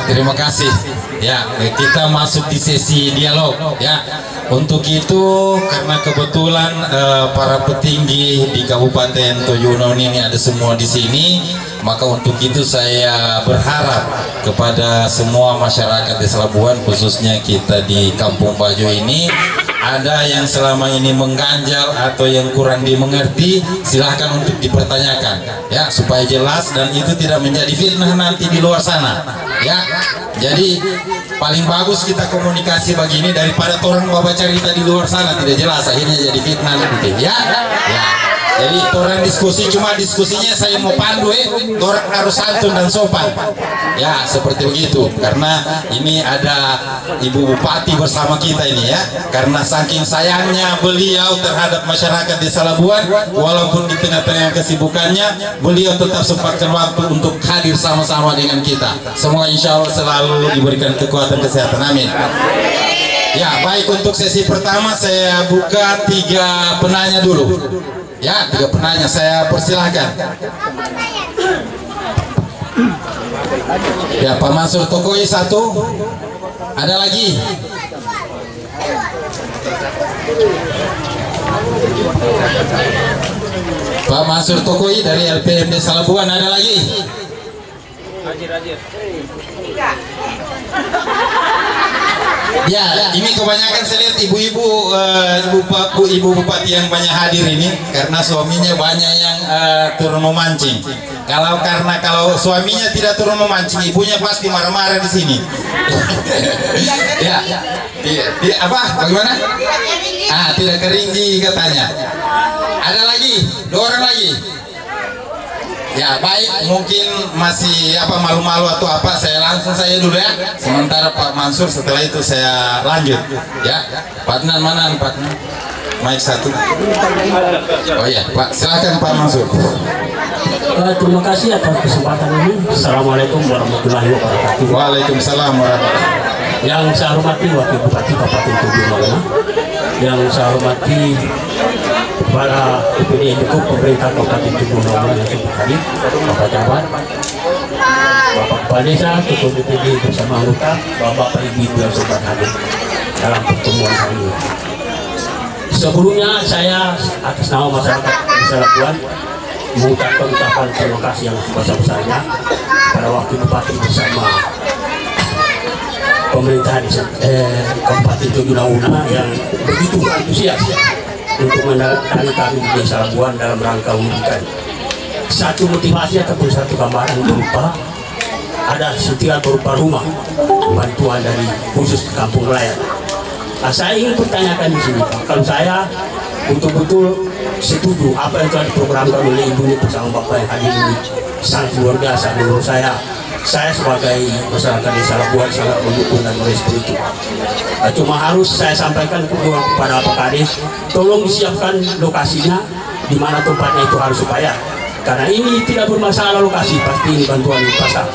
terima kasih. Ya, kita masuk di sesi dialog. Ya, untuk itu karena kebetulan para petinggi di Kabupaten Tojo Unauna ini ada semua di sini, maka untuk itu saya berharap kepada semua masyarakat Desa Labuan, khususnya kita di Kampung Bajo ini, ada yang selama ini mengganjal atau yang kurang dimengerti, silahkan untuk dipertanyakan, ya, supaya jelas dan itu tidak menjadi fitnah nanti di luar sana. Ya, jadi paling bagus kita komunikasi begini daripada orang bawa cerita di luar sana tidak jelas, akhirnya jadi fitnah nanti. Ya, ya. Jadi orang diskusi cuma diskusinya saya mau pandu, orang harus santun dan sopan. Ya, seperti begitu. Karena ini ada Ibu Bupati bersama kita ini ya. Karena saking sayangnya beliau terhadap masyarakat Desa Labuan, walaupun di tengah-tengah kesibukannya, beliau tetap sempatkan waktu untuk hadir sama-sama dengan kita. Semoga insya Allah selalu diberikan kekuatan kesehatan. Amin. Ya, baik, untuk sesi pertama saya buka 3 penanya dulu. Ya, 3 penanya saya persilahkan. Ya, Pak Mansur Tokoi 1. Ada lagi? Pak Mansur Tokoi dari LPM Desa Labuan, ada lagi? Ya, ini kebanyakan saya lihat ibu-ibu, ibu bupati yang banyak hadir ini karena suaminya banyak yang turun memancing. Kalau suaminya tidak turun memancing, ibunya pasti marah-marah di sini. Ya, apa? Bagaimana? Tidak keringgi katanya. Ada lagi? 2 orang lagi. Ya, baik, mungkin masih malu-malu atau apa, saya langsung saja dulu ya. Sementara Pak Mansur, setelah itu saya lanjut. Ya, Pak Nan, mana Pak Nan? Mic 1. Oh ya, Pak, silakan Pak Mansur. Terima kasih atas kesempatan ini. Assalamualaikum warahmatullahi wabarakatuh. Waalaikumsalam warahmatullahi wabarakatuh. Yang saya hormati Wakil Bupati Kabupaten Tojo Unauna, yang saya hormati para PPD Induk pemerintah Kabupaten Tojo Unauna yang sudah hadir, Bapak Camat, Bapak Kepala Desa, Ketua DPD bersama anggota, Bapak Ibu yang sudah hadir dalam pertemuan hari ini. Sebelumnya saya atas nama masyarakat Desa Labuan mengucapkan ucapan terima kasih yang sebesar-besarnya pada Wakil Bupati bersama pemerintah Kabupaten Tojo Unauna yang begitu antusias untuk mendatangi kami di Desa Labuan dalam rangka memberikan satu motivasi ataupun satu gambaran berupa ada setiap berupa rumah bantuan dari khusus kampung nelayan. Saya ingin pertanyakan di sini, kalau saya betul-betul setuju apa yang telah diprogramkan oleh Ibu bersama Bapak yang hadir ini sangat luar biasa menurut saya. Saya sebagai masyarakat Desa Labuan sangat mendukung dan merespon itu. Cuma harus saya sampaikan kepada Pak Kades, tolong disiapkan lokasinya di mana tempatnya itu harus supaya, karena ini tidak bermasalah lokasi, pasti ini bantuan di pasar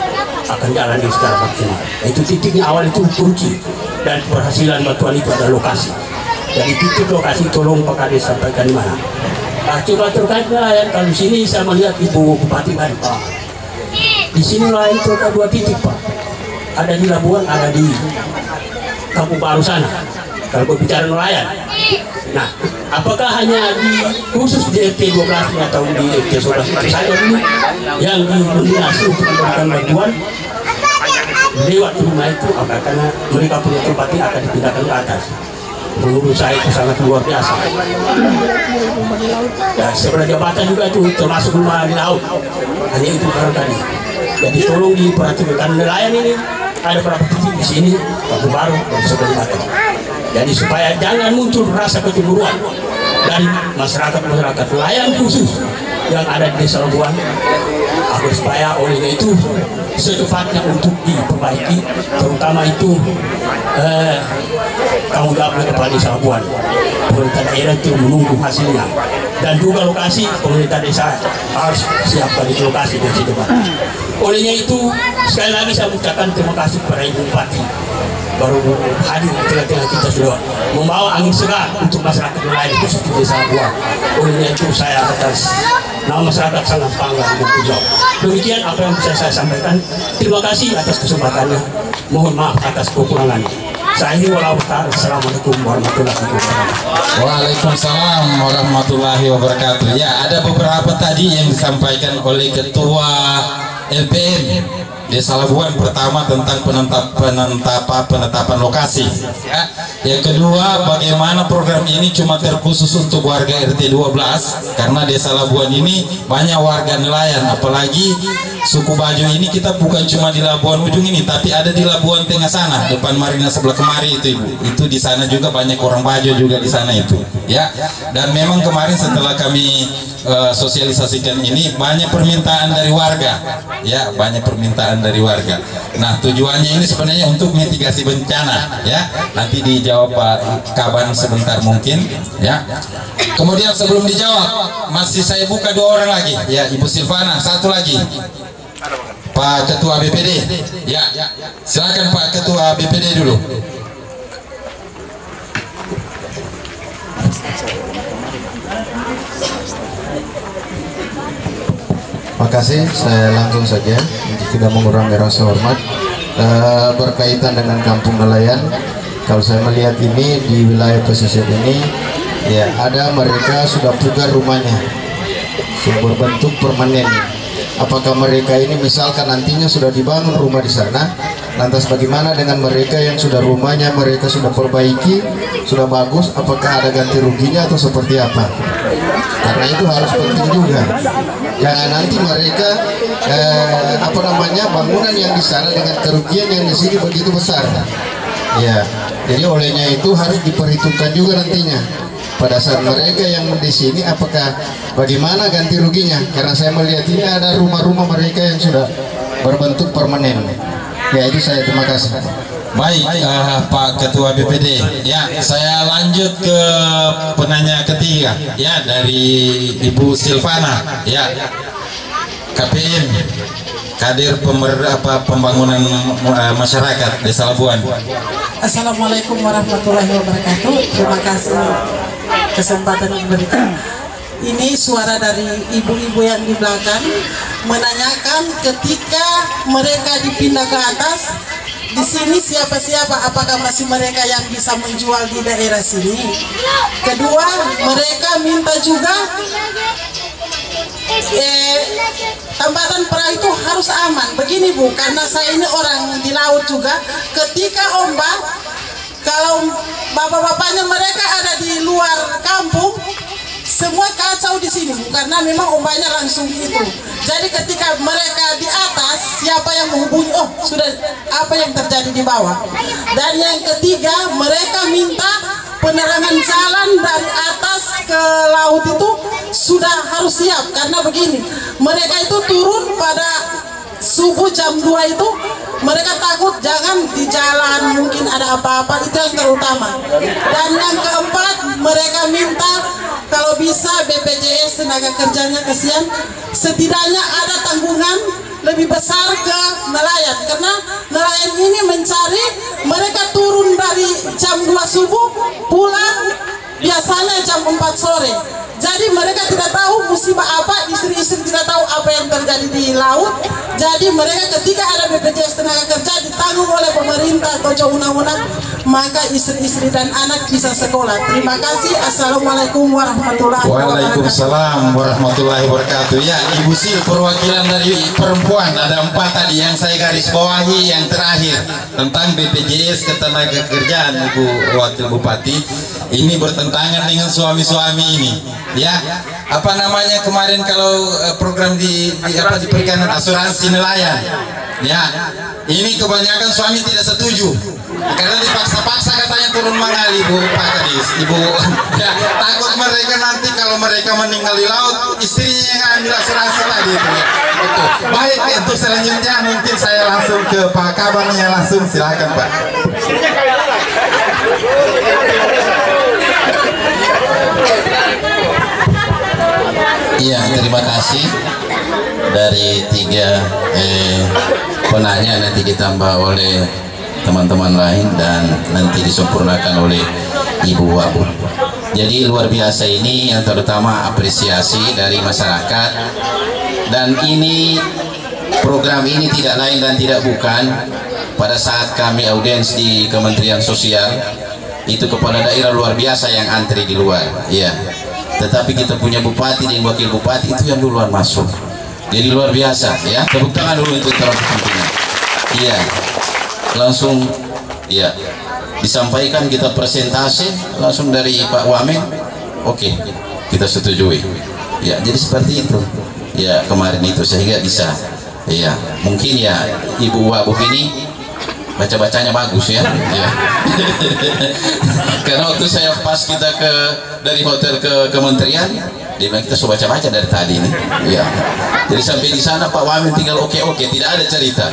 akan jalan secara maksimal. Itu titiknya awal itu kunci dan keberhasilan bantuan itu adalah lokasi. Jadi titik lokasi tolong Pak Kades sampaikan di mana. Coba terkait nelayan, kalau sini saya melihat Ibu Bupati tadi Pak. Di sini nelayan itu ada 2 titik Pak. Ada di Labuan, ada di Kampung Baru sana. Kalau berbicara nelayan. Nah, apakah hanya di khusus di RT 12 atau di RT 11 saja dulu yang dinominasi untuk memberikan bantuan lewat rumah itu, karena mereka punya tempat yang akan dipindahkan ke atas. Menurut saya itu sangat luar biasa. Dan sebelah jembatan juga itu termasuk rumah di laut. Hanya itu barangkali. Jadi tolong diperhatikan nelayan ini ada berapa titik di sini, Kampung Baru dan sebelah jembatan. Jadi supaya jangan muncul rasa kecemburuan dari masyarakat nelayan khusus yang ada di Desa Labuan, agar supaya olehnya itu secepatnya untuk diperbaiki, terutama itu tanggung jawab Kepala Desa Labuan. Pemerintah daerah itu menunggu hasilnya. dan juga lokasi pemerintah desa harus siapkan di lokasi di situ Pak. Olehnya itu sekali lagi saya mengucapkan terima kasih kepada Ibu Bupati baru hadir di tengah-tengah kita sudah membawa angin segar untuk masyarakat nelayan khusus di Desa Labuan. Olehnya itu saya atas nama masyarakat sangat bangga dengan beliau. Demikian apa yang bisa saya sampaikan. Terima kasih atas kesempatannya. Mohon maaf atas kekurangan. Saya ini Assalamualaikum warahmatullahi wabarakatuh. Waalaikumsalam warahmatullahi wabarakatuh. Ya, ada beberapa tadi yang disampaikan oleh Ketua LPM Desa Labuan. Pertama tentang penetapan lokasi. Ya. Yang kedua, bagaimana program ini cuma terkhusus untuk warga RT 12 karena Desa Labuan ini banyak warga nelayan, apalagi suku Bajo ini kita bukan cuma di Labuan ujung ini, tapi ada di Labuan Tengah sana, depan marina sebelah kemari itu Ibu. Itu di sana juga banyak orang Bajo juga di sana itu. Ya. Dan memang kemarin setelah kami sosialisasikan ini banyak permintaan dari warga. Ya, banyak permintaan dari warga. Nah, tujuannya ini sebenarnya untuk mitigasi bencana, ya. Nanti dijawab Pak Kaban sebentar mungkin, ya. Kemudian sebelum dijawab, masih saya buka 2 orang lagi, ya. Ibu Silvana, 1 lagi. Pak Ketua BPD, ya. Silakan Pak Ketua BPD dulu. Terima kasih, saya langsung saja untuk tidak mengurangi rasa hormat berkaitan dengan kampung nelayan. Kalau saya melihat ini di wilayah pesisir ini, ya ada mereka sudah pugar rumahnya, berbentuk permanen. Apakah mereka ini misalkan nantinya sudah dibangun rumah di sana, lantas bagaimana dengan mereka yang sudah rumahnya mereka sudah perbaiki, sudah bagus, apakah ada ganti ruginya atau seperti apa? Karena itu harus penting juga. Jangan nanti mereka bangunan yang di sana dengan kerugian yang di sini begitu besar. Ya, jadi olehnya itu harus diperhitungkan juga nantinya pada saat mereka yang di sini apakah bagaimana ganti ruginya, karena saya melihat ini ada rumah-rumah mereka yang sudah berbentuk permanen. Ya, itu saya, terima kasih. Baik, Pak Ketua BPD, ya saya lanjut ke penanya ketiga, ya dari Ibu Silvana, ya KPM, Kadir Pembangunan Masyarakat Desa Labuan. Assalamualaikum warahmatullahi wabarakatuh. Terima kasih kesempatan diberikan. Ini suara dari ibu-ibu yang di belakang menanyakan ketika mereka dipindah ke atas, di sini siapa-siapa, apakah masih mereka yang bisa menjual di daerah sini? Kedua, mereka minta juga tambatan perahu itu harus aman. Begini Bu, karena saya ini orang di laut juga, ketika ombak, kalau bapak-bapaknya mereka ada di luar kampung, semua kacau di sini Bu, karena memang ombaknya langsung itu. Jadi ketika mereka di atas, siapa yang menghubungi? Oh, sudah apa yang terjadi di bawah. Dan yang ketiga, mereka minta penerangan jalan dari atas ke laut itu sudah harus siap, karena begini, mereka itu turun pada subuh jam 2 itu, mereka takut jangan di jalan mungkin ada apa-apa, itu yang terutama. Dan yang keempat, mereka minta kalau bisa BPJS tenaga kerjanya kesian, setidaknya ada tanggungan lebih besar ke nelayan, karena nelayan ini mencari, mereka turun dari jam 2 subuh pulang biasanya jam 4 sore. Jadi mereka tidak tahu musibah apa, istri-istri tidak tahu apa yang terjadi di laut. Jadi mereka ketika ada BPJS tenaga kerja ditanggung oleh pemerintah atau undang-undang, maka istri-istri dan anak bisa sekolah. Terima kasih. Assalamualaikum warahmatullahi wabarakatuh. Waalaikumsalam warahmatullahi wabarakatuh. Ya, Ibu Sil, perwakilan dari perempuan ada 4 tadi yang saya garis bawahi. Yang terakhir tentang BPJS ketenagakerjaan, Ibu Wakil Bupati, ini bertentangan dengan suami-suami ini. Ya, apa namanya kemarin kalau program di perikanan asuransi nelayan, ya ini kebanyakan suami tidak setuju karena dipaksa-paksa katanya turun mengali Bu Pak Kadis, Ibu ya, takut mereka nanti kalau mereka meninggal di laut istrinya yang ambil asuransi lagi itu ya. Betul. Baik, untuk selanjutnya mungkin saya langsung ke Pak Kabarnya, langsung silakan Pak. Iya, terima kasih dari tiga penanya, nanti ditambah oleh teman-teman lain dan nanti disempurnakan oleh Ibu Wabu. Jadi luar biasa ini, yang terutama apresiasi dari masyarakat, dan ini program ini tidak lain dan tidak bukan pada saat kami audiens di Kementerian Sosial itu kepala daerah luar biasa yang antri di luar, ya. Tetapi kita punya bupati dan wakil bupati itu yang duluan masuk. Jadi luar biasa, ya. Tepuk tangan dulu untuk terus pimpinan. Iya, langsung, ya. Disampaikan kita presentasi langsung dari Pak Wamen, oke, kita setujui. Ya, jadi seperti itu. Ya, kemarin itu sehingga bisa. Ya, mungkin ya Ibu Wabuk ini baca-bacanya bagus ya. Ya. Karena waktu saya pas kita dari hotel ke kementerian, dia bilang kita sudah baca-baca dari tadi ini. Ya. Jadi sampai di sana Pak Wamen tinggal oke, tidak ada cerita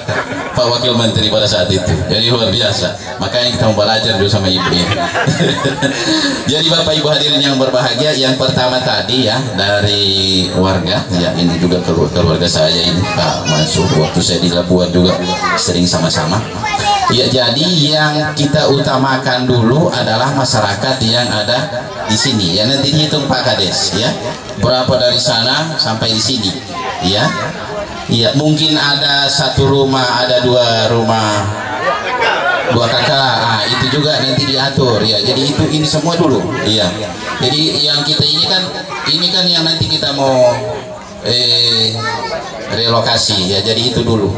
Pak Wakil Menteri pada saat itu. Jadi luar biasa. Makanya kita mau belajar dulu sama Ibu ini. Jadi Bapak Ibu hadirin yang berbahagia, yang pertama tadi ya dari warga, ya ini juga keluarga saya ini Pak Mansur. Waktu saya di Labuan juga sering sama-sama. Ya, jadi yang kita utamakan dulu adalah masyarakat yang ada di sini. Ya, nanti dihitung Pak Kades ya. Berapa dari sana sampai di sini. Ya. Ya, mungkin ada satu rumah, ada dua rumah, dua kakak. Itu juga nanti diatur ya. Jadi ini semua dulu. Iya. Jadi yang kita ini kan yang nanti kita mau relokasi ya. Jadi itu dulu.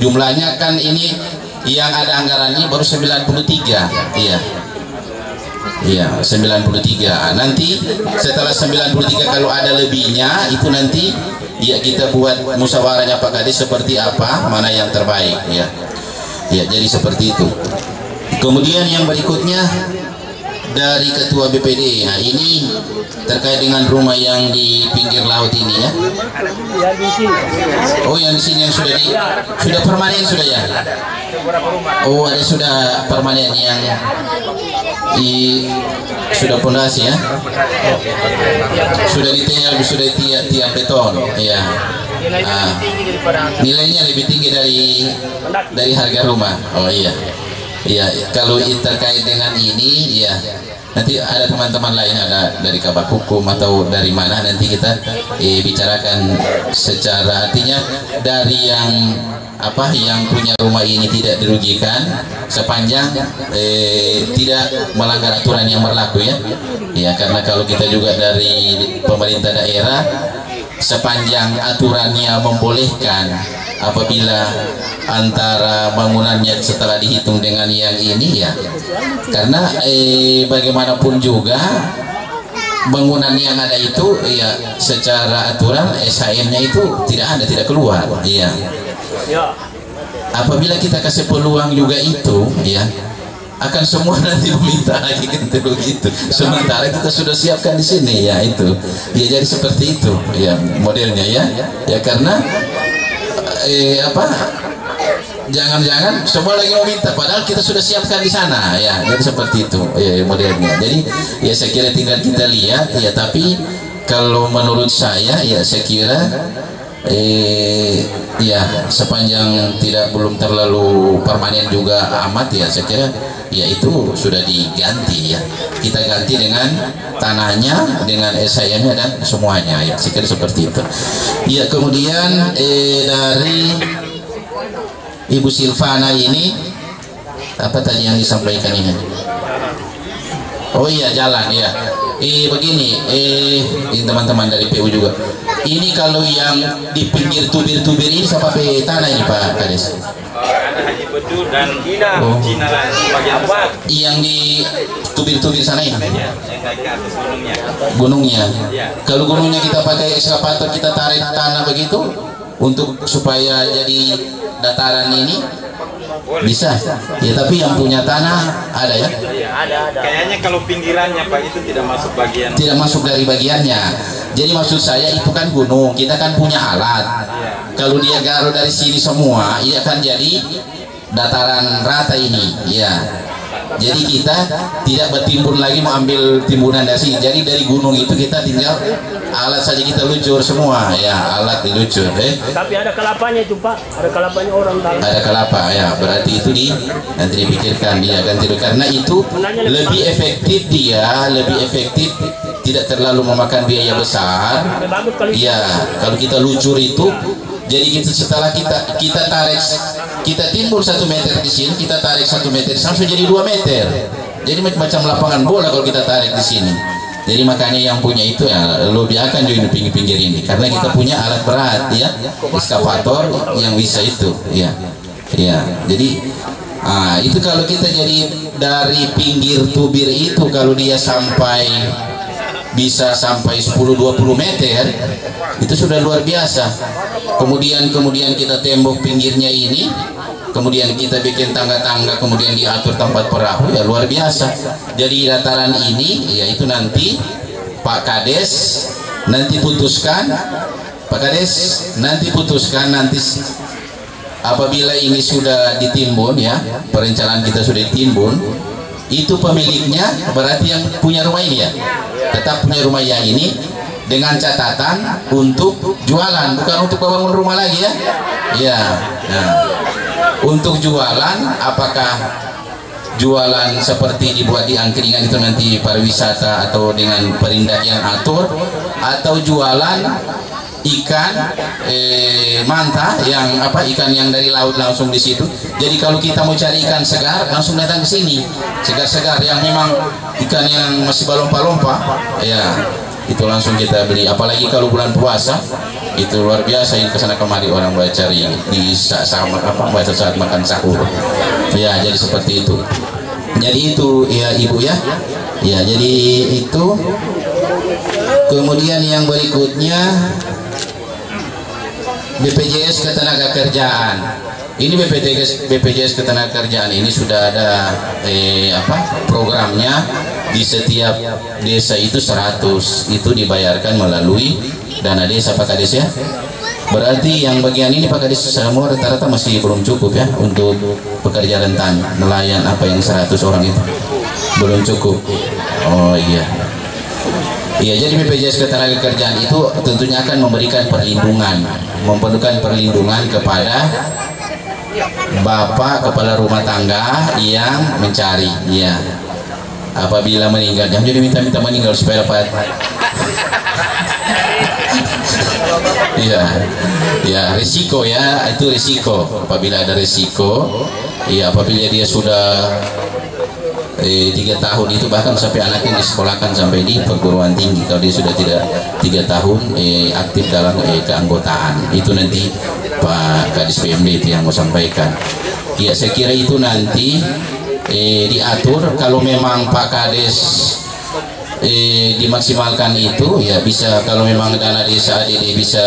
Jumlahnya kan ini yang ada anggarannya baru 93. Iya. Iya, 93. Nanti setelah 93 kalau ada lebihnya itu nanti ya kita buat musyawarahnya Pak Kades seperti apa, mana yang terbaik ya. Ya, jadi seperti itu. Kemudian yang berikutnya dari Ketua BPD. Nah, ini terkait dengan rumah yang di pinggir laut ini ya. Oh, yang di sini yang sudah permanen sudah ya. Oh, ada sudah permanen yang sudah pondasi ya. Sudah ditiap, sudah tiap beton ya. Nilainya lebih tinggi dari harga rumah. Oh iya. Iya, kalau terkait dengan ini ya nanti ada teman-teman lain, ada dari Kabak Hukum atau dari mana, nanti kita bicarakan secara, artinya dari yang punya rumah ini tidak dirugikan sepanjang tidak melanggar aturan yang berlaku ya. Ya, karena kalau kita juga dari pemerintah daerah sepanjang aturannya membolehkan, apabila antara bangunannya setelah dihitung dengan yang ini ya, karena bagaimanapun juga bangunan yang ada itu ya secara aturan SHM-nya itu tidak keluar ya. Apabila kita kasih peluang juga itu ya, akan semua nanti meminta lagi gitu begitu. Sementara kita sudah siapkan di sini ya itu. Ya, jadi seperti itu ya modelnya ya. Ya, karena jangan-jangan semua lagi mau minta padahal kita sudah siapkan di sana ya. Jadi seperti itu ya modelnya. Jadi ya saya kira tinggal kita lihat ya, tapi kalau menurut saya ya saya kira ya sepanjang belum terlalu permanen juga amat ya, saya kira ya itu sudah diganti ya. Kita ganti dengan tanahnya, dengan SHM-nya dan semuanya ya, saya kira seperti itu. Ya, kemudian dari Ibu Silvana ini apa tadi yang disampaikan ini? Oh iya, jalan ya. Begini, ini teman-teman dari PU juga. Ini kalau yang di pinggir tubir-tubir ini siapa tanah ini Pak Kades? Ada Haji Bedu dan Cina bagian apa? Yang di tubir-tubir sana ini? Yang naik ke atas gunungnya. Kalau gunungnya kita pakai eskavator, kita tarik tanah begitu untuk supaya jadi dataran ini bisa ya, tapi yang punya tanah ada ya? Ada. Kayaknya kalau pinggirannya Pak itu tidak masuk dari bagiannya. Jadi maksud saya itu kan gunung, kita kan punya alat. Kalau dia garuk dari sini semua, ini akan jadi dataran rata ini ya. Jadi kita tidak bertimbun lagi mau ambil timbunan dari sini. Jadi dari gunung itu kita tinggal alat saja kita lucur semua ya, alat dilucur. Tapi ada kelapanya itu Pak, ada kelapanya orang tahu. Ada kelapa ya, berarti itu nanti dipikirkan dia ganti karena itu lebih efektif dia, lebih efektif, tidak terlalu memakan biaya besar. Ya, kalau kita lucur itu, jadi kita setelah kita tarik, kita timbun 1 meter di sini, kita tarik 1 meter, sampai jadi 2 meter. Jadi macam lapangan bola kalau kita tarik di sini. Jadi makanya yang punya itu ya lo biarkan juga di pinggir-pinggir ini, karena kita punya alat berat ya, ekskavator yang bisa itu ya. Ya, jadi itu kalau kita jadi dari pinggir tubir itu, kalau dia bisa sampai 10-20 meter itu sudah luar biasa. Kemudian kita tembok pinggirnya ini, kemudian kita bikin tangga-tangga, kemudian diatur tempat perahu ya luar biasa. Jadi dataran ini ya itu nanti Pak Kades nanti putuskan, Pak Kades nanti putuskan nanti apabila ini sudah ditimbun ya, perencanaan kita sudah ditimbun, itu pemiliknya berarti yang punya rumah ini ya, tetap punya rumah yang ini dengan catatan untuk jualan, bukan untuk bangun rumah lagi ya. Ya, nah, untuk jualan, apakah jualan seperti dibuat di angkringan itu nanti pariwisata atau dengan perindak yang atur, atau jualan ikan manta yang ikan yang dari laut langsung di situ. Jadi kalau kita mau cari ikan segar langsung datang ke sini, segar-segar yang memang ikan yang masih balompa-lompa ya, itu langsung kita beli. Apalagi kalau bulan puasa itu luar biasa, yang kesana kemari orang cari di saat makan sahur ya. Jadi seperti itu. Jadi itu ya Ibu ya. Ya jadi itu. Kemudian yang berikutnya BPJS Ketenagakerjaan. Ini BPJS Ketenagakerjaan ini sudah ada programnya. Di setiap desa itu 100 itu dibayarkan melalui dana desa Pak Kades ya. Berarti yang bagian ini Pak Kades semua rata-rata masih belum cukup ya untuk pekerja rentan nelayan yang 100 orang itu belum cukup. Oh iya. Iya, jadi BPJS Ketenagakerjaan itu tentunya akan memberikan perlindungan kepada bapak kepala rumah tangga yang mencari ya. Apabila meninggal, jangan jadi minta meninggal supaya dapat. Iya, ya risiko ya, itu risiko. Apabila ada risiko, ya apabila dia sudah 3 tahun itu, bahkan sampai anaknya disekolahkan sampai di perguruan tinggi, kalau dia sudah tidak 3 tahun aktif dalam keanggotaan, itu nanti Pak Kadis PMD itu yang mau sampaikan. Ya saya kira itu nanti diatur. Kalau memang Pak Kades dimaksimalkan itu ya bisa, kalau memang dana desa ADD bisa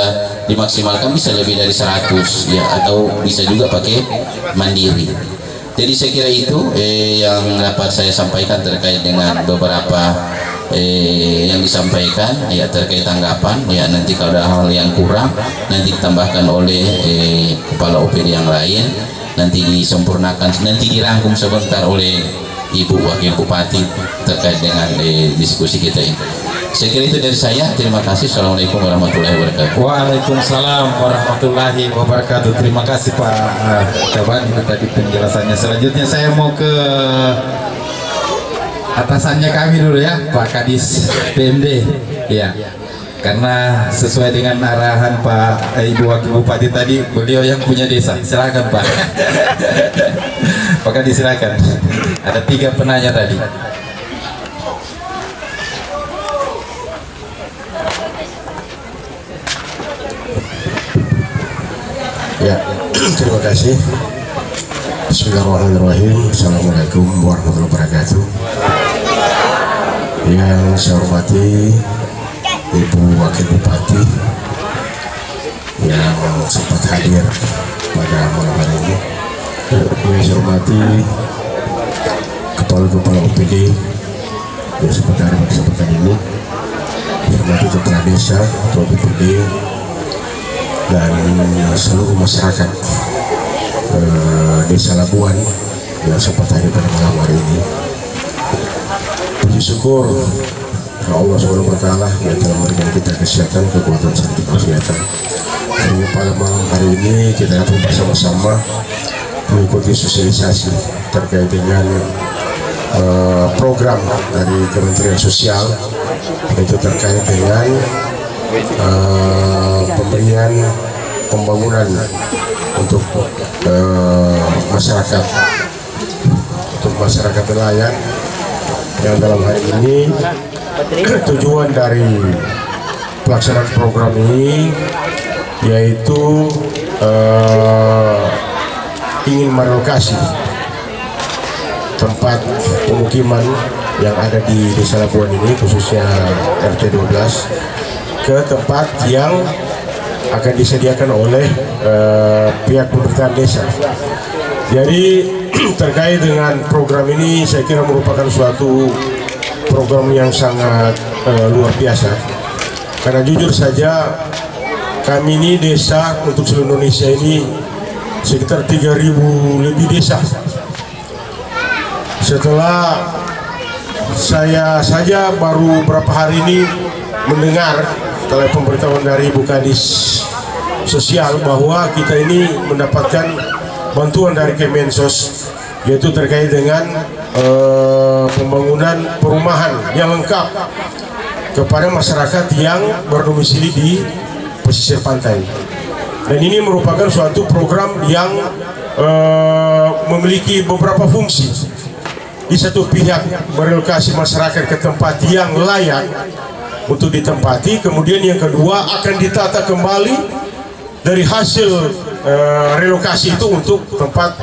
dimaksimalkan bisa lebih dari 100 ya, atau bisa juga pakai mandiri. Jadi saya kira itu yang dapat saya sampaikan terkait dengan beberapa yang disampaikan ya, terkait tanggapan ya. Nanti kalau ada hal yang kurang nanti ditambahkan oleh kepala OPD yang lain, nanti disempurnakan, nanti dirangkum sebentar oleh Ibu Wakil Bupati terkait dengan diskusi kita ini. Saya kira itu dari saya. Terima kasih. Assalamualaikum warahmatullahi wabarakatuh. Waalaikumsalam warahmatullahi wabarakatuh. Terima kasih Pak Kaban itu tadi penjelasannya. Selanjutnya saya mau ke atasannya kami dulu ya, Pak Kadis PMD ya. Karena sesuai dengan arahan Pak Ibu Wakil Bupati tadi, beliau yang punya desa. Silakan Pak. Pak Kadis silakan. Ada 3 penanya tadi. Ya, terima kasih. Bismillahirrahmanirrahim. Assalamualaikum warahmatullahi wabarakatuh. Yang saya hormati Ibu Wakil Bupati yang sempat hadir pada malam hari ini, yang saya hormati Kepala OPD yang sempat hadir pada kesempatan ini, yang saya hormati Kepala Desa, Ketua BPD, dan seluruh masyarakat Desa Labuan yang sempat hadir pada malam hari ini. Puji syukur ke Allah SWT yang telah memberikan kita kesehatan, kekuatan serta kesehatan. Sehingga pada malam hari ini kita dapat bersama-sama mengikuti sosialisasi terkait dengan program dari Kementerian Sosial, yaitu terkait dengan pemberian pembangunan untuk masyarakat nelayan, yang dalam hari ini tujuan dari pelaksanaan program ini yaitu ingin merelokasi tempat pemukiman yang ada di Desa Labuan ini, khususnya RT 12, ke tempat yang akan disediakan oleh pihak pemerintahan desa. Jadi terkait dengan program ini, saya kira merupakan suatu program yang sangat luar biasa, karena jujur saja kami ini desa untuk seluruh Indonesia ini sekitar 3.000 lebih desa. Setelah saya saja baru beberapa hari ini mendengar setelah pemberitahuan dari Ibu Kadis Sosial bahwa kita ini mendapatkan bantuan dari Kemensos, yaitu terkait dengan pembangunan perumahan yang lengkap kepada masyarakat yang berdomisili di pesisir pantai. Dan ini merupakan suatu program yang memiliki beberapa fungsi. Di satu pihak merelokasi masyarakat ke tempat yang layak untuk ditempati, kemudian yang kedua akan ditata kembali dari hasil relokasi itu untuk tempat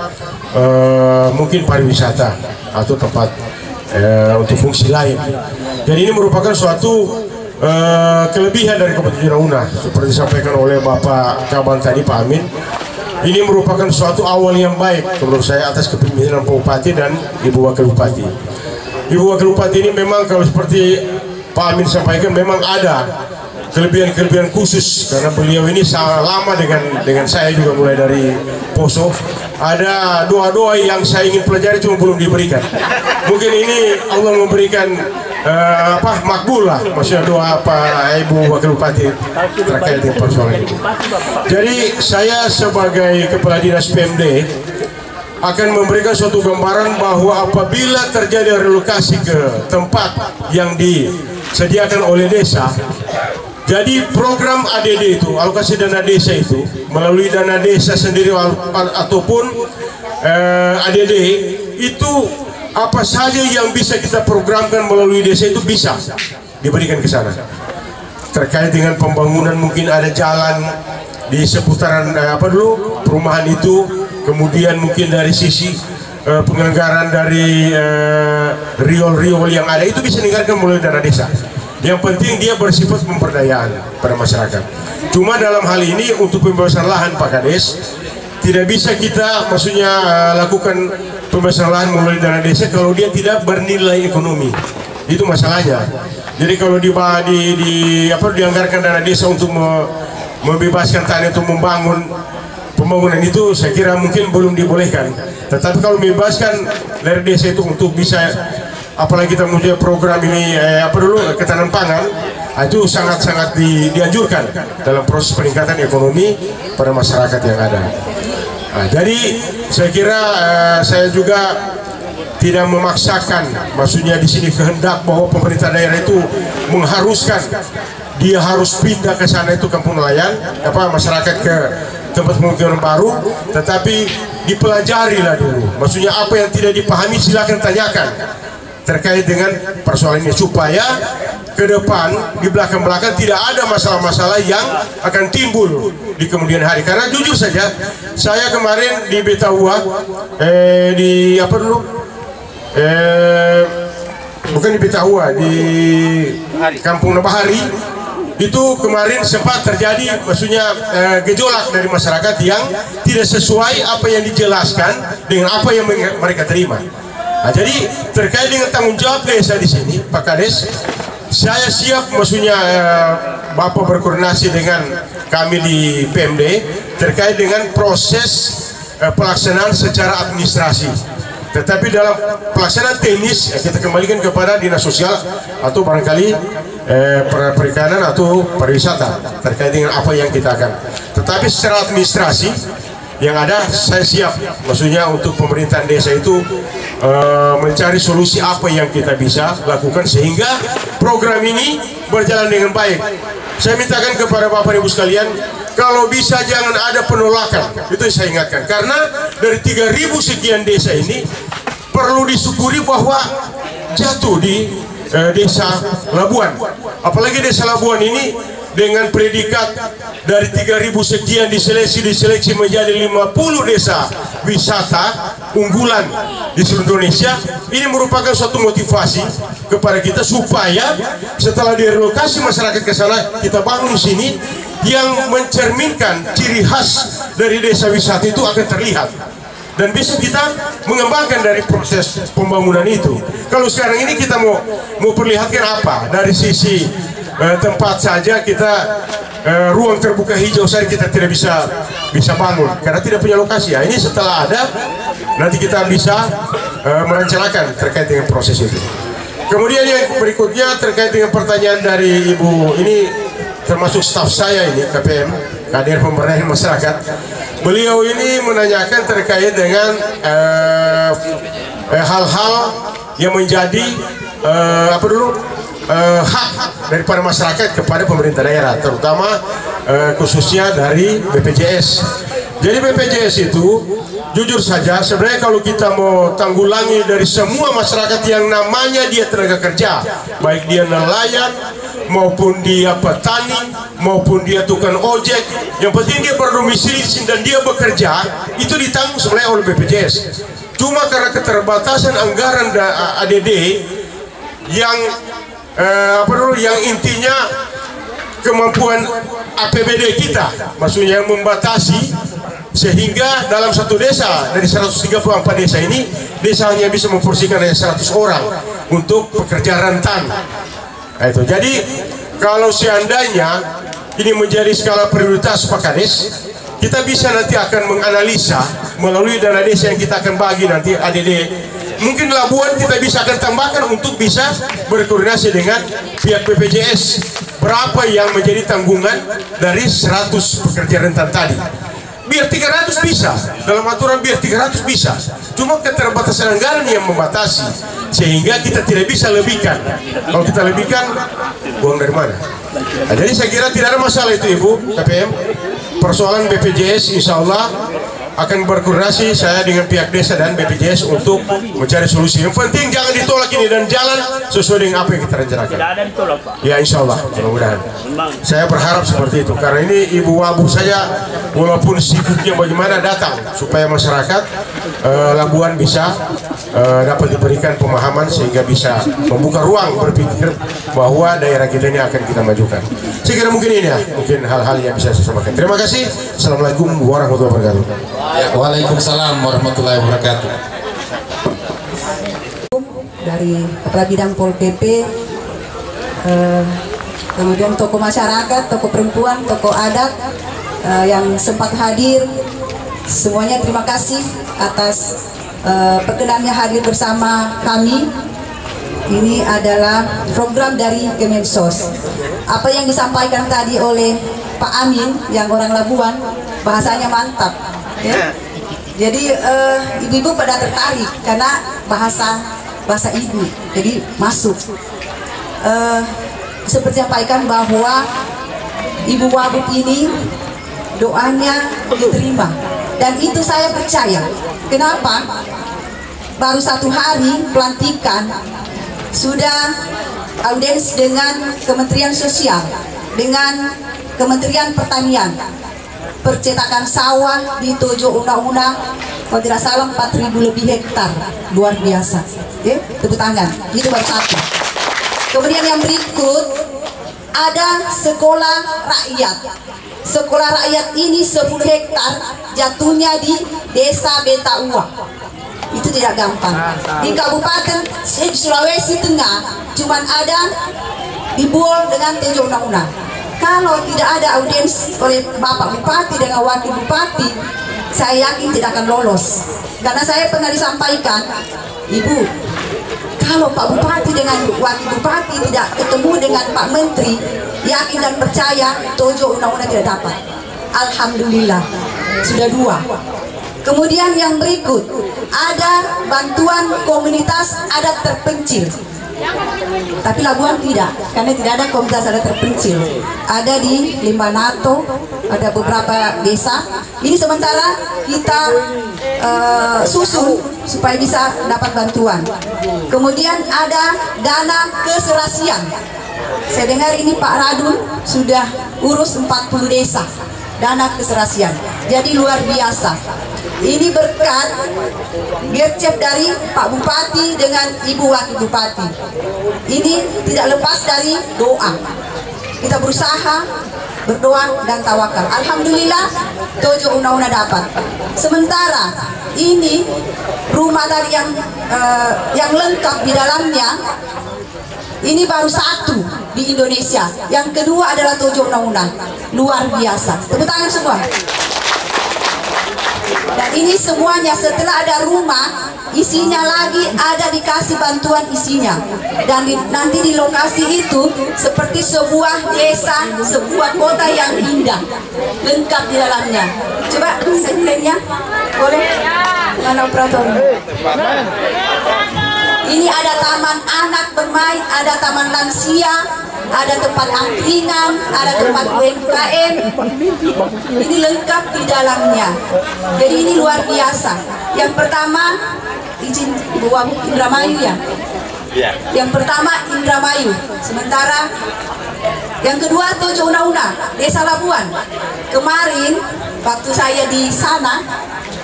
mungkin pariwisata atau tempat untuk fungsi lain. Jadi ini merupakan suatu kelebihan dari Kabupaten Junauna, seperti disampaikan oleh Bapak Kaban tadi, Pak Amin. Ini merupakan suatu awal yang baik menurut saya atas kepemimpinan Pak Bupati dan Ibu Wakil Bupati. Ibu Wakil Bupati ini memang kalau seperti Pak Amin sampaikan memang ada kelebihan-kelebihan khusus, karena beliau ini sangat lama dengan saya juga, mulai dari Poso. Ada doa-doa yang saya ingin pelajari cuma belum diberikan. Mungkin ini Allah memberikan makbul lah, maksudnya doa Ibu Wakil Bupati terkait dengan persoalan ini. Jadi saya sebagai Kepala Dinas PMD akan memberikan suatu gambaran bahwa apabila terjadi relokasi ke tempat yang disediakan oleh desa, jadi program ADD itu, alokasi dana desa itu, melalui dana desa sendiri ataupun ADD itu, apa saja yang bisa kita programkan melalui desa itu bisa diberikan ke sana. Terkait dengan pembangunan, mungkin ada jalan di seputaran perumahan itu, kemudian mungkin dari sisi penyelenggaraan dari riol-riol yang ada itu bisa dianggarkan melalui dana desa. Yang penting dia bersifat pemberdayaan pada masyarakat. Cuma dalam hal ini untuk pembebasan lahan, Pak Kades, tidak bisa kita maksudnya lakukan pembebasan lahan melalui dana desa kalau dia tidak bernilai ekonomi. Itu masalahnya. Jadi kalau dianggarkan dana desa untuk membebaskan tanah untuk membangun pembangunan itu, saya kira mungkin belum dibolehkan. Tetapi kalau membebaskan dari desa itu untuk bisa, apalagi kita mempunyai program ini ketahanan pangan, itu sangat-sangat dianjurkan dalam proses peningkatan ekonomi pada masyarakat yang ada. Jadi saya kira saya juga tidak memaksakan, maksudnya di sini kehendak bahwa pemerintah daerah itu mengharuskan dia harus pindah ke sana, itu kampung nelayan, masyarakat ke tempat pemukiman baru, tetapi dipelajarilah dulu. Maksudnya apa yang tidak dipahami silakan tanyakan terkait dengan persoalan ini, supaya ke depan di belakang-belakang tidak ada masalah-masalah yang akan timbul di kemudian hari. Karena jujur saja, saya kemarin di Betaua, bukan di Betaua, di Kampung Bahari, itu kemarin sempat terjadi maksudnya gejolak dari masyarakat yang tidak sesuai apa yang dijelaskan dengan apa yang mereka terima. Nah, jadi terkait dengan tanggung jawab desa di sini, Pak Kades, saya siap, maksudnya Bapak berkoordinasi dengan kami di PMD terkait dengan proses pelaksanaan secara administrasi. Tetapi dalam pelaksanaan teknis kita kembalikan kepada dinas sosial atau barangkali perikanan atau pariwisata terkait dengan apa yang kita akan. Tetapi secara administrasi yang ada saya siap, maksudnya untuk pemerintahan desa itu mencari solusi apa yang kita bisa lakukan sehingga program ini berjalan dengan baik. Saya mintakan kepada Bapak Ibu sekalian, kalau bisa jangan ada penolakan, itu saya ingatkan, karena dari 3.000 sekian desa ini perlu disyukuri bahwa jatuh di desa Labuan. Apalagi desa Labuan ini dengan predikat dari 3.000 sekian diseleksi menjadi 50 desa wisata unggulan di seluruh Indonesia. Ini merupakan suatu motivasi kepada kita supaya setelah direlokasi masyarakat ke sana, kita bangun sini yang mencerminkan ciri khas dari desa wisata itu akan terlihat dan bisa kita mengembangkan dari proses pembangunan itu. Kalau sekarang ini kita mau perlihatkan apa dari sisi tempat saja, kita ruang terbuka hijau saja kita tidak bisa bangun karena tidak punya lokasi. Ya, ini setelah ada nanti kita bisa merencanakan terkait dengan proses itu. Kemudian yang berikutnya terkait dengan pertanyaan dari Ibu, ini termasuk staf saya ini KPM, Kader Pemberdayaan Masyarakat. Beliau ini menanyakan terkait dengan hal-hal yang menjadi hak daripada masyarakat kepada pemerintah daerah, terutama khususnya dari BPJS. Jadi BPJS itu jujur saja sebenarnya kalau kita mau tanggulangi dari semua masyarakat yang namanya dia tenaga kerja, baik dia nelayan maupun dia petani maupun dia tukang ojek, yang penting dia berdomisili dan dia bekerja, itu ditanggung sebenarnya oleh BPJS. Cuma karena keterbatasan anggaran ADD yang yang intinya kemampuan APBD kita, maksudnya yang membatasi, sehingga dalam satu desa dari 134 desa ini, desa hanya bisa memporsikan hanya 100 orang untuk pekerja rentan. Nah, itu. Jadi kalau seandainya ini menjadi skala prioritas Pak Kades, kita bisa nanti akan menganalisa melalui dana desa yang kita akan bagi nanti ADD. Mungkin Labuan kita bisa akan tambahkan untuk bisa berkoordinasi dengan pihak BPJS berapa yang menjadi tanggungan dari 100 pekerja rentan tadi. Biar 300 bisa, dalam aturan biar 300 bisa. Cuma keterbatasan anggaran yang membatasi, sehingga kita tidak bisa lebihkan. Kalau kita lebihkan, uang dari mana? Nah, jadi saya kira tidak ada masalah itu Ibu KPM. Persoalan BPJS insya Allah akan berkoordinasi saya dengan pihak desa dan BPJS untuk mencari solusi. Yang penting jangan ditolak ini dan jalan sesuai dengan apa yang kita rencanakan. Tidak ada ditolak, Pak. Ya insya Allah, mudah-mudahan. Saya berharap seperti itu karena ini Ibu Wabu saya walaupun sibuknya bagaimana datang supaya masyarakat Labuan bisa dapat diberikan pemahaman sehingga bisa membuka ruang berpikir bahwa daerah kita ini akan kita majukan. Saya kira mungkin ini ya, mungkin hal-hal yang bisa saya sampaikan. Terima kasih. Assalamualaikum warahmatullahi wabarakatuh. Ya, waalaikumsalam warahmatullahi wabarakatuh. Dari Kepala Bidang Pol PP, kemudian tokoh masyarakat, tokoh perempuan, tokoh adat yang sempat hadir, semuanya terima kasih atas perkenannya hadir bersama kami. Ini adalah program dari Kemensos. Apa yang disampaikan tadi oleh Pak Amin yang orang Labuan, bahasanya mantap. Ya. Jadi ibu-ibu pada tertarik karena bahasa ibu, jadi masuk. Seperti sampaikan bahwa Ibu Wabub ini doanya diterima dan itu saya percaya. Kenapa? Baru 1 hari pelantikan sudah audiens dengan Kementerian Sosial, dengan Kementerian Pertanian, percetakan sawah di 7 undang-undang, kalau tidak salah 4.000 lebih hektar, luar biasa. Ya, tepuk tangan. Itu baru 1. Kemudian yang berikut ada sekolah rakyat. Sekolah rakyat ini 10 hektar jatuhnya di Desa Betaua. Itu tidak gampang. Di Kabupaten Sulawesi Tengah cuman ada di Buol dengan 7 undang-undang. Kalau tidak ada audiens oleh Bapak Bupati dengan Wakil Bupati, saya yakin tidak akan lolos. Karena saya pernah disampaikan, Ibu, kalau Pak Bupati dengan Wakil Bupati tidak ketemu dengan Pak Menteri, yakin dan percaya Tojo undang-undang tidak dapat. Alhamdulillah sudah 2. Kemudian yang berikut, ada bantuan komunitas adat terpencil. Tapi Labuan tidak, karena tidak ada komunitas adat terpencil. Ada di Limbanato, ada beberapa desa. Ini sementara kita susun supaya bisa dapat bantuan. Kemudian ada dana keserasian. Saya dengar ini Pak Radun sudah urus 40 desa dana keserasian. Jadi luar biasa. Ini berkat gercep dari Pak Bupati dengan Ibu Wakil Bupati. Ini tidak lepas dari doa. Kita berusaha, berdoa dan tawakal. Alhamdulillah Tojo undang-undang dapat. Sementara ini rumah tadi yang lengkap di dalamnya ini baru 1 di Indonesia. Yang kedua adalah Tojo undang-undang. Luar biasa. Tepuk tangan semua. Dan ini semuanya setelah ada rumah, isinya lagi ada dikasih bantuan isinya. Dan nanti di lokasi itu seperti sebuah desa, sebuah kota yang indah, lengkap di dalamnya. Coba segmennya, boleh? Mana operator? Ini ada taman anak bermain, ada taman lansia, ada tempat angkringan, ada tempat UMKM. Ini lengkap di dalamnya. Jadi ini luar biasa. Yang pertama, izin Ibu Wabuk Indramayu ya. Yang pertama Indramayu. Sementara yang kedua Tojo undang-undang Desa Labuan. Kemarin waktu saya di sana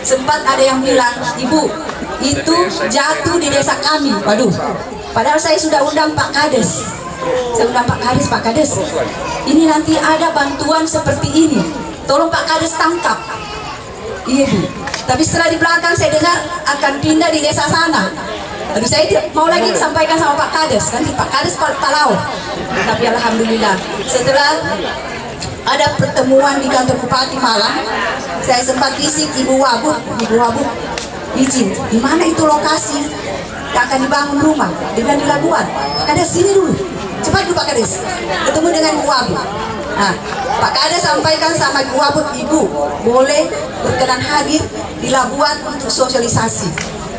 sempat ada yang bilang, Ibu, itu jatuh di desa kami. Waduh, padahal saya sudah undang Pak Kades. Saya undang Pak Kades, ini nanti ada bantuan seperti ini, tolong Pak Kades tangkap. Iya Bu, tapi setelah di belakang saya dengar akan pindah di desa sana. Aduh, saya tidak mau lagi sampaikan sama Pak Kades, nanti Pak Kades Palau. Tapi alhamdulillah setelah ada pertemuan di kantor Bupati Malang, saya sempat visit Ibu Wabuk, izin, di mana itu lokasi yang akan dibangun rumah dengan di Labuan. Pak Kades sini dulu, cepat dulu Pak Kades, ketemu dengan Ibu Wabuk. Nah, Pak Kades sampaikan sama Ibu Wabuk, Ibu boleh berkenan hadir di Labuan untuk sosialisasi,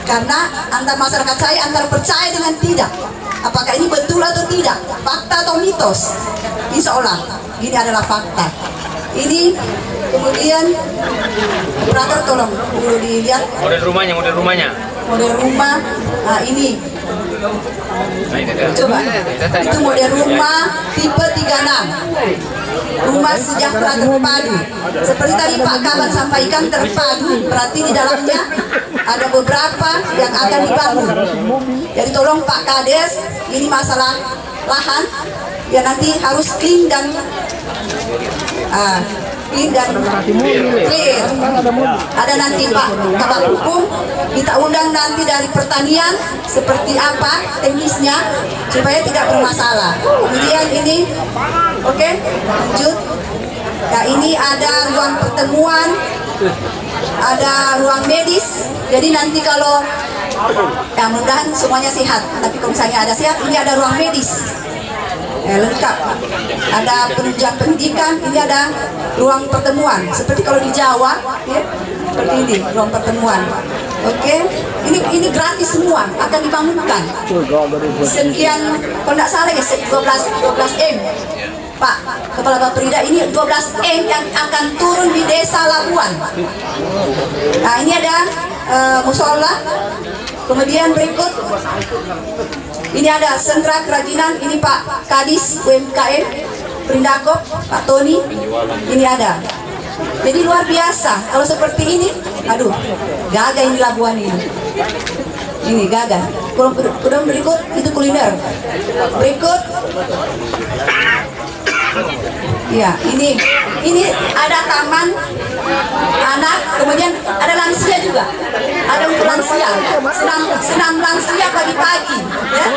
karena antar masyarakat saya antara percaya dengan tidak, apakah ini betul atau tidak, fakta atau mitos. Insya Allah ini adalah fakta. Ini kemudian operator tolong dulu dilihat model rumah. Nah ini coba, itu model rumah tipe 36, rumah sejahtera terpadu. Seperti tadi Pak Kaban sampaikan, terpadu berarti di dalamnya ada beberapa yang akan dibangun. Jadi tolong Pak Kades, ini masalah lahan ya, nanti harus clean dan clear. Ada nanti Pak Kabak Hukum, kita undang nanti dari pertanian seperti apa teknisnya supaya tidak bermasalah. Kemudian ini oke, lanjut. Nah ini ada ruang pertemuan, ada ruang medis. Jadi nanti kalau ya mudah-mudahan semuanya sehat, tapi kalau misalnya ada sehat, ini ada ruang medis lengkap, ada penunjang pendidikan, ini ada ruang pertemuan seperti kalau di Jawa ya, seperti ini ruang pertemuan. Oke, ini gratis semua, akan dibangunkan sekian, kalau tidak salah ya 12 M Pak Kepala Bapperida, ini 12 M yang akan turun di desa Labuan. Nah ini ada musola. Kemudian berikut ini ada sentra kerajinan, ini Pak Kadis UMKM Perindakop, Pak Tony, ini ada. Jadi luar biasa kalau seperti ini. Aduh, gagah ini Labuan ini gagah. Kemudian berikut itu kuliner. Berikut ya, ini ada taman anak, kemudian ada lansia juga, ada untuk lansia, senam lansia pagi-pagi ya,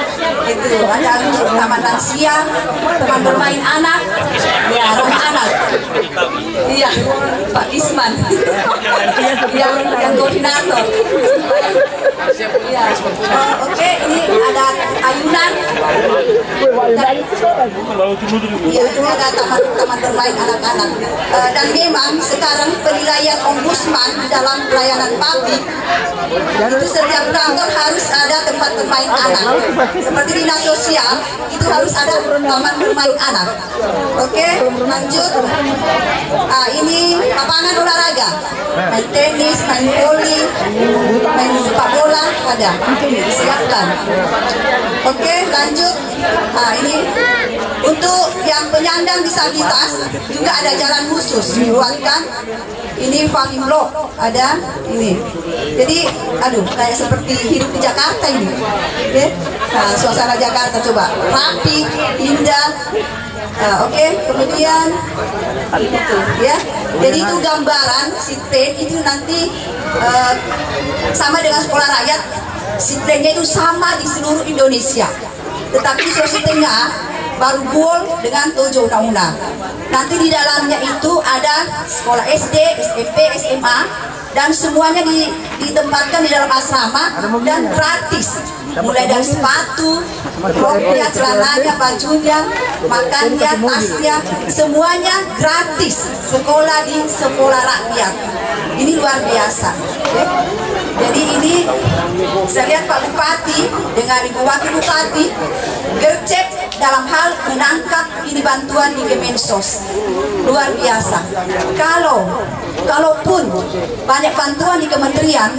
itu ada untuk taman lansia, teman bermain anak ya, ramah anak. Iya, Pak Isman. yang koordinator. Iya. Oke, ini ada ayunan. Iya, ini ada taman bermain anak-anak. Dan memang sekarang penilaian ombudsman dalam pelayanan publik itu setiap kantor harus ada tempat bermain anak. Seperti dinas sosial itu harus ada taman bermain anak. Oke, lanjut. Ini lapangan olahraga, main tenis, main voli, main sepak bola ada, disiapkan. Oke, lanjut. Ini untuk yang penyandang disabilitas juga ada jalan khusus dibuatkan. Ini paving block ada ini. Jadi, kayak seperti hidup di Jakarta ini. Oke, suasana Jakarta coba rapi, indah. Oke, kemudian itu ya. Jadi itu gambaran Sitren itu nanti sama dengan sekolah rakyat. Sitrennya itu sama di seluruh Indonesia. Tetapi Sulawesi Tengah baru goal dengan 7 undang-undang. Nanti di dalamnya itu ada sekolah SD, SMP, SMA dan semuanya ditempatkan di dalam asrama dan gratis. Mulai dari sepatu, roknya, celananya, bajunya, makannya, tasnya, semuanya gratis. Sekolah di sekolah rakyat. Ini luar biasa. Jadi ini saya lihat Pak Bupati dengan Ibu Wakil Bupati gercep dalam hal menangkap ini bantuan di Kemensos. Luar biasa. Kalaupun banyak bantuan di kementerian,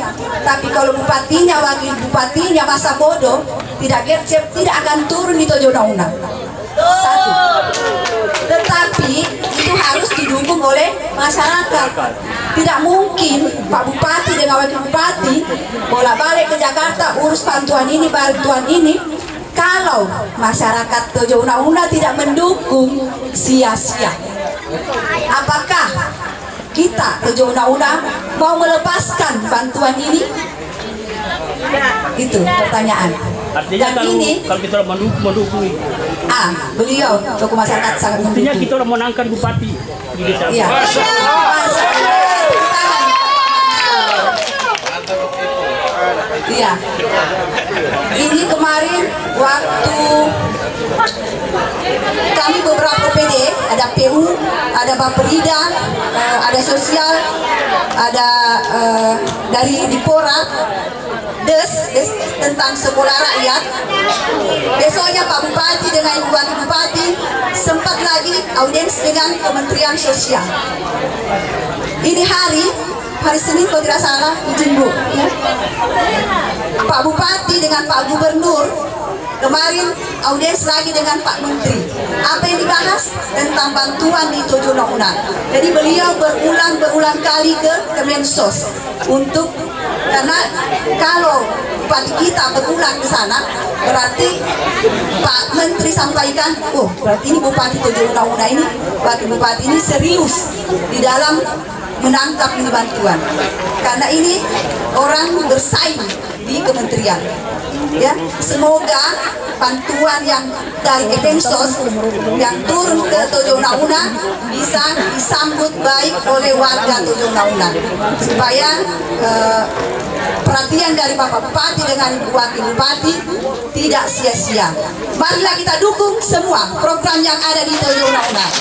tapi kalau bupatinya, wakil bupatinya masa bodoh, tidak gercep, tidak akan turun di 7 undang-undang. Satu. Tetapi itu harus didukung oleh masyarakat. Tidak mungkin Pak Bupati dengan Wakil Bupati bolak-balik ke Jakarta urus bantuan ini, kalau masyarakat 7 undang-undang tidak mendukung, sia-sia. Apakah kita 7 undang-undang mau melepaskan bantuan ini? Itu pertanyaan. Artinya kalau kita mendukung, beliau tokoh masyarakat sangat mendukung. artinya kita orang menangkan bupati di desa. Iya. Iya. Ini kemarin waktu kami beberapa PD, ada PU, ada Baperida, ada sosial, ada dari Dipora, des tentang sekolah rakyat. Besoknya Pak Bupati dengan Ibu Wakil Bupati sempat lagi audiens dengan Kementerian Sosial. Ini hari Senin kalau tidak salah, izin Bu ya. Pak Bupati dengan Pak Gubernur kemarin audiens lagi dengan Pak Menteri. Apa yang dibahas? Tentang bantuan di 7 undang-undang. Jadi beliau berulang kali ke Kemensos karena kalau Bupati kita berulang ke sana, berarti Pak Menteri sampaikan, berarti ini Bupati 7 undang-undang ini, Wakil Bupati ini serius di dalam menangkap ini bantuan, karena ini orang bersaing di kementerian. Ya, semoga bantuan yang dari Kemensos yang turun ke 7 undang-undang bisa disambut baik oleh warga 7 undang-undang, supaya perhatian dari Bapak Bupati dengan Ibu Wakil Bupati tidak sia-sia. Marilah kita dukung semua program yang ada di 7 undang-undang.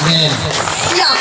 Siap.